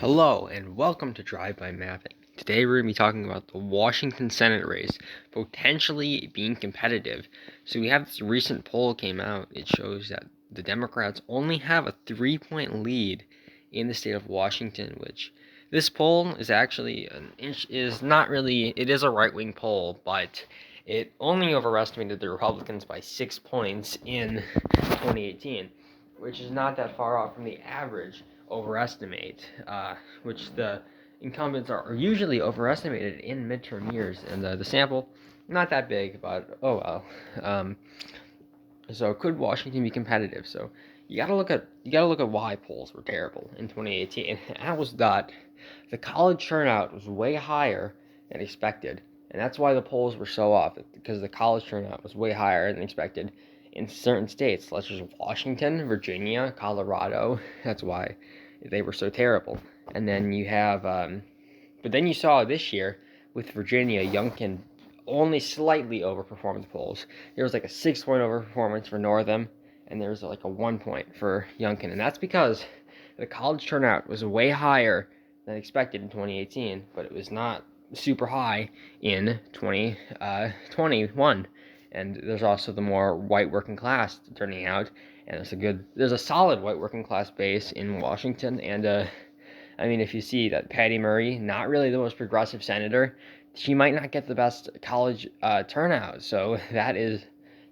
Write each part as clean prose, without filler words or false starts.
Hello and welcome to Drive By Mapping. Today we're going to be talking about the Washington Senate race potentially being competitive. So we have this recent poll came out. It shows that the Democrats only have a 3-point lead in the state of Washington, which this poll is actually it is a right-wing poll, but it only overestimated the Republicans by 6 points in 2018, which is not that far off from the average overestimate, which the incumbents are usually overestimated in midterm years, and the sample not that big, but oh well. So could Washington be competitive? So you gotta look at why polls were terrible in 2018. That was that the college turnout was way higher than expected, and that's why the polls were so off, because the college turnout was way higher than expected in certain states, such as Washington, Virginia, Colorado. That's why they were so terrible. And then you have, but then you saw this year with Virginia, Youngkin only slightly overperformed the polls. There was like a 6-point overperformance for Northam, and there was like a 1 point for Youngkin, and that's because the college turnout was way higher than expected in 2018, but it was not super high in 2021. And there's also the more white working class turning out, and there's a solid white working class base in Washington. And I mean, if you see that Patty Murray, not really the most progressive senator, she might not get the best college turnout. So that is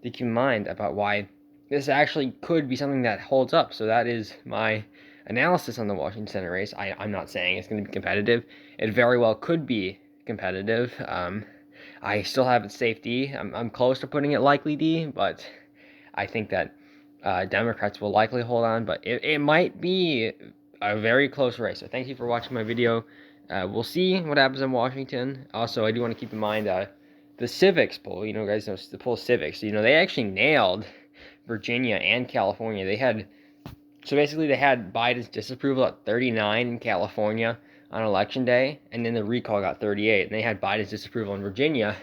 to keep in mind about why this actually could be something that holds up. So that is my analysis on the Washington Senate race. I'm not saying it's going to be competitive. It very well could be competitive. I still have it safe D. I'm close to putting it likely D, but I think that Democrats will likely hold on. But it might be a very close race. So thank you for watching my video. We'll see what happens in Washington. Also, I do want to keep in mind the civics poll. You know, guys know the poll civics. You know, they actually nailed Virginia and California. They had Biden's disapproval at 39 in California on election day, and then the recall got 38. And they had Biden's disapproval in Virginia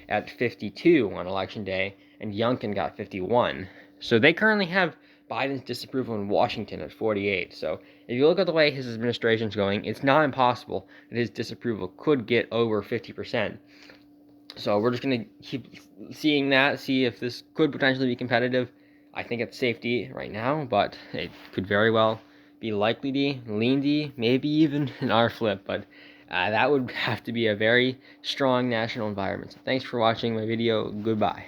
at 52 on election day, and Youngkin got 51. So they currently have Biden's disapproval in Washington at 48. So if you look at the way his administration's going, it's not impossible that his disapproval could get over 50%. So we're just going to keep seeing that, see if this could potentially be competitive. I think it's safe D right now, but it could very well be likely D, lean D, maybe even an R flip, but that would have to be a very strong national environment. So thanks for watching my video. Goodbye.